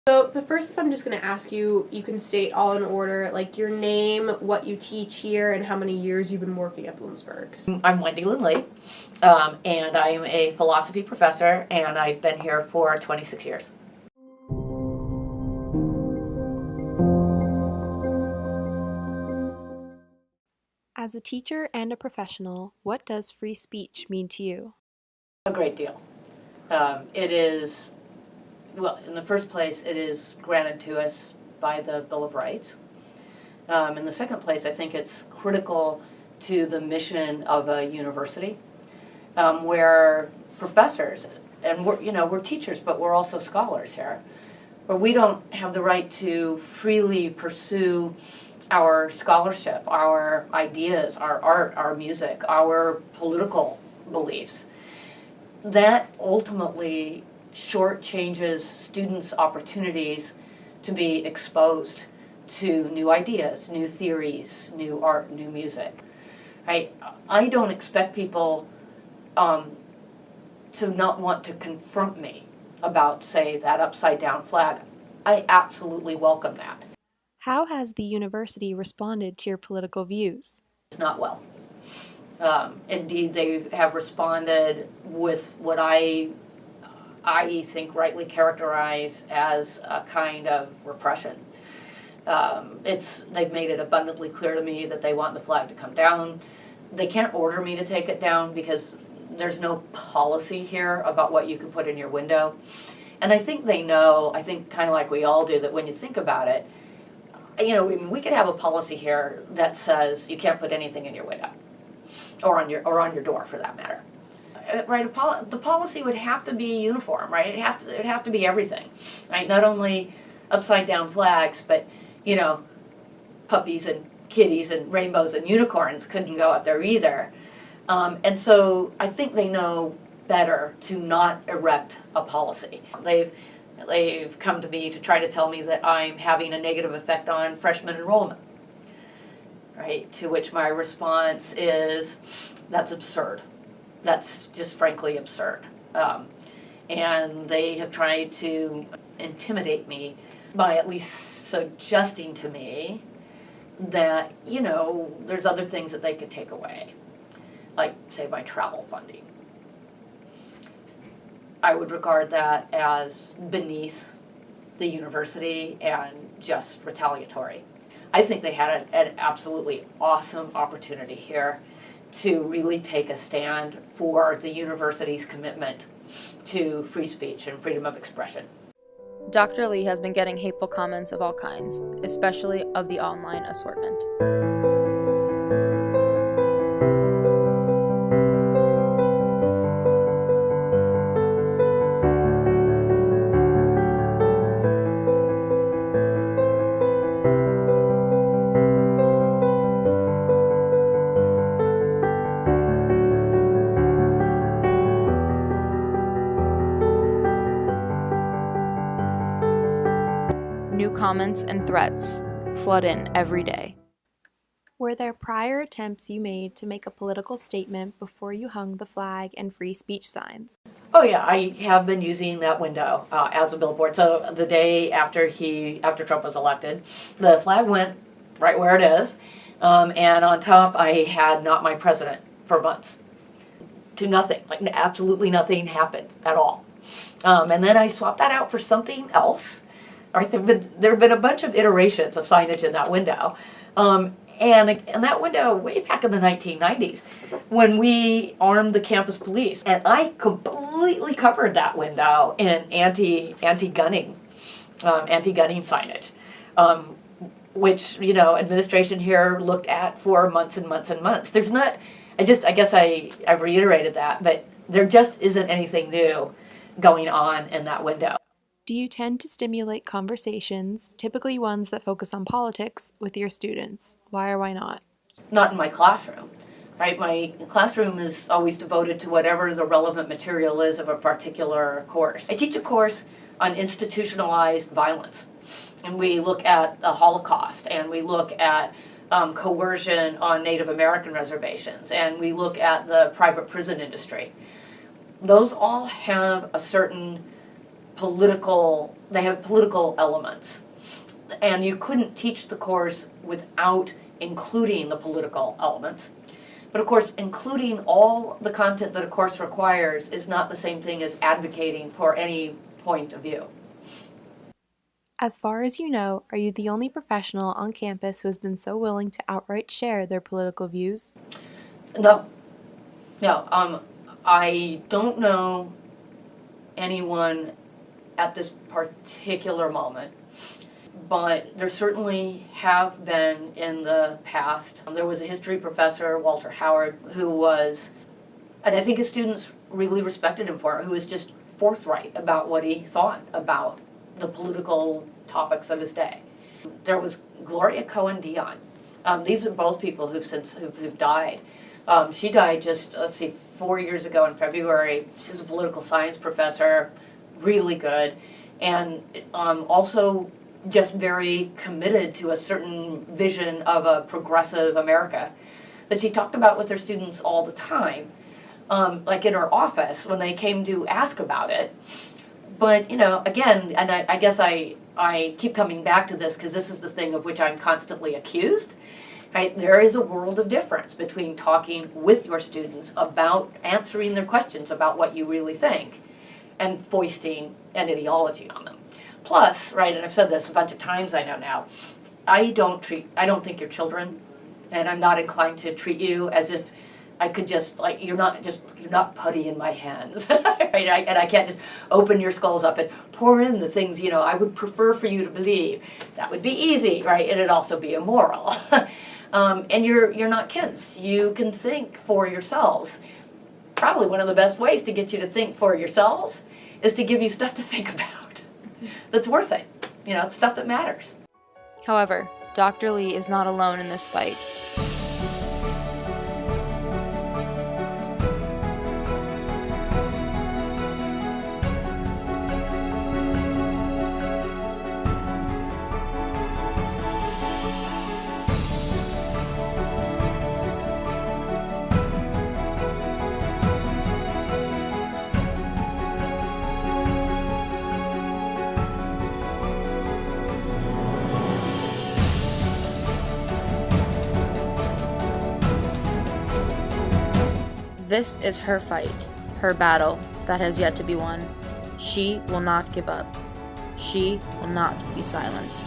So the first thing I'm just going to ask you, you can state all in order, like your name, what you teach here, and how many years you've been working at Bloomsburg. I'm Wendy Lindley, and I'm a philosophy professor, and I've been here for 26 years. As a teacher and a professional, what does free speech mean to you? A great deal. It is, well, in the first place, it is granted to us by the Bill of Rights. In the second place, I think it's critical to the mission of a university, where professors, and we're teachers, but we're also scholars here, where we don't have the right to freely pursue our scholarship, our ideas, our art, our music, our political beliefs. That ultimately shortchanges students' opportunities to be exposed to new ideas, new theories, new art, new music. Right? I don't expect people to not want to confront me about, say, that upside down flag. I absolutely welcome that. How has the university responded to your political views? It's not well. Indeed, they have responded with what I think rightly characterize as a kind of repression. They've made it abundantly clear to me that they want the flag to come down. They can't order me to take it down because there's no policy here about what you can put in your window. And I think they know, I think kind of like we all do, that when you think about it, we could have a policy here that says you can't put anything in your window, or on your door for that matter. Right? The policy would have to be uniform, right? It'd have to be everything, right? Not only upside down flags, but puppies and kitties and rainbows and unicorns couldn't go up there either. And so I think they know better to not erect a policy. They've come to me to try to tell me that I'm having a negative effect on freshman enrollment, right? To which my response is, that's absurd. That's just frankly absurd. And they have tried to intimidate me by at least suggesting to me that, there's other things that they could take away, like, say, my travel funding. I would regard that as beneath the university and just retaliatory. I think they had an absolutely awesome opportunity here to really take a stand for the university's commitment to free speech and freedom of expression. Dr. Lee has been getting hateful comments of all kinds, especially of the online assortment. New comments and threats flood in every day. Were there prior attempts you made to make a political statement before you hung the flag and free speech signs? Oh yeah, I have been using that window as a billboard. So the day after Trump was elected, the flag went right where it is, and on top I had "Not My President" for months. To nothing, like absolutely nothing happened at all. And then I swapped that out for something else. Right, there have been a bunch of iterations of signage in that window. And that window way back in the 1990s when we armed the campus police. And I completely covered that window in anti-gunning signage, which, administration here looked at for months and months and months. There's not, I guess I've reiterated that, but there just isn't anything new going on in that window. Do you tend to stimulate conversations, typically ones that focus on politics, with your students? Why or why not? Not in my classroom, right? My classroom is always devoted to whatever the relevant material is of a particular course. I teach a course on institutionalized violence, and we look at the Holocaust, and we look at coercion on Native American reservations, and we look at the private prison industry. Those all have a certain they have political elements. And you couldn't teach the course without including the political elements. But of course, including all the content that a course requires is not the same thing as advocating for any point of view. As far as you know, are you the only professional on campus who has been so willing to outright share their political views? No. I don't know anyone at this particular moment, but there certainly have been in the past. There was a history professor, Walter Howard, who was, and I think his students really respected him for it, who was just forthright about what he thought about the political topics of his day. There was Gloria Cohen-Dion. These are both people who've died. She died just, 4 years ago in February. She's a political science professor, really good, and also just very committed to a certain vision of a progressive America that she talked about with her students all the time, like in her office when they came to ask about it. But, again, and I guess I keep coming back to this because this is the thing of which I'm constantly accused. Right? There is a world of difference between talking with your students about answering their questions about what you really think and foisting an ideology on them. Plus, right, and I've said this a bunch of times I know now, I don't think you're children, and I'm not inclined to treat you as if I could just, you're not putty in my hands, right? And I can't just open your skulls up and pour in the things, I would prefer for you to believe. That would be easy, right? And it'd also be immoral. And you're not kids. You can think for yourselves. Probably one of the best ways to get you to think for yourselves is to give you stuff to think about that's worth it. Stuff that matters. However, Dr. Lee is not alone in this fight. This is her fight, her battle that has yet to be won. She will not give up. She will not be silenced.